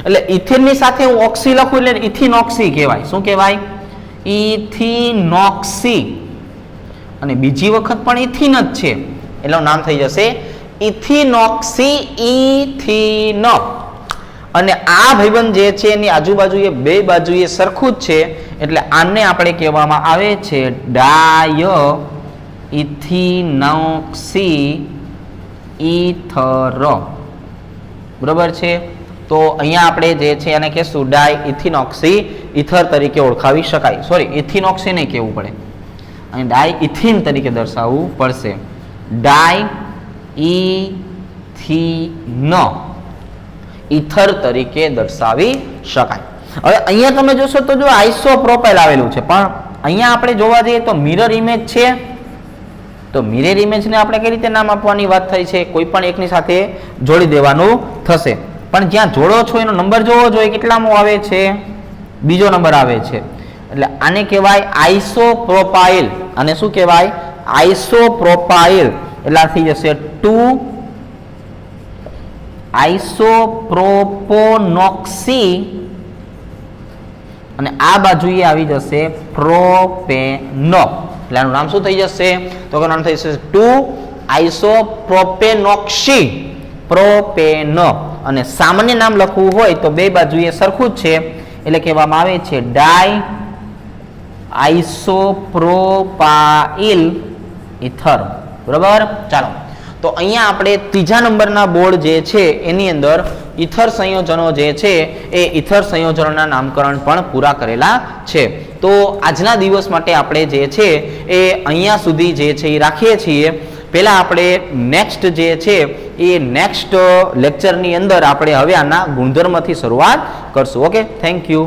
એટલે ઇથિન ની સાથે હું ઓક્સી લખું એટલે ઇથિનોક્સી કહેવાય. શું કહેવાય? ઇથિનોક્સી. અને બીજી વખત પણ ઇથિન જ છે એટલે નામ થઈ જશે ઇથિનોક્સી ઇથિન. અને આ ભાઈબંધ જે છે એની આજુબાજુ બે બાજુએ સરખું જ છે એટલે આને આપણે કહેવામાં આવે છે ડાય ઇથિનોક્સી ઈથર. બરોબર છે? તો અહીંયા આપણે જે છે એને કહેશું ડાય ઇથિનોક્સી ઈથર તરીકે ઓળખાવી શકાય. સોરી, ઇથિનોક્સી નહીં કહેવું પડે, અને ડાય ઇથિન તરીકે દર્શાવવું પડશે. ડાય ઇથિન ઈથર તરીકે દર્શાવી શકાય. હવે અહીંયા તમે જોશો તો જો આઇસોપ્રોપાઇલ આવેલું છે, પણ અહીંયા આપણે જોવા જઈએ તો મિરર ઇમેજ છે, તો મિરર ઇમેજને આપણે કઈ રીતે નામ આપવાની વાત થઈ છે? કોઈ પણ એકની સાથે જોડી દેવાનું થશે. પણ જ્યાં જોડો છો એનો નંબર જોવો જોઈએ, કેટલામો આવે છે? બીજો નંબર આવે છે. એટલે આને કહેવાય આઇસોપ્રોપાઇલ. આને શું કહેવાય? આઇસોપ્રોપાઇલ. એટલે થઈ જશે 2 આઇસોપ્રોપોનોક્સી અને આ બાજુએ આવી જશે પ્રોપેનો. એટલે આનું નામ શું થઈ જશે? તો નામ થઈ જશે 2 આઇસોપ્રોપેનોક્સી પ્રોપેનો. અને સામાન્ય નામ લખવું હોય તો બે બાજુએ સરખું જ છે એટલે કહેવામાં આવે છે ડાય આઇસોપ્રોપાઇલ ઈથર. બરાબર? ચાલો, તો અહીંયા આપણે ત્રીજા નંબરના બોર્ડ જે છે એની અંદર ઈથર સંયોજનો જે છે એ ઈથર સંયોજનોના નામકરણ પણ પૂરા કરેલા છે. તો આજના દિવસ માટે આપણે જે છે એ અહીંયા સુધી જે છે એ રાખીએ છીએ. પહેલા આપણે નેક્સ્ટ જે છે એ નેક્સ્ટ લેક્ચરની અંદર આપણે હવે આના ગુણધર્મથી શરૂઆત કરશું. Okay, thank you.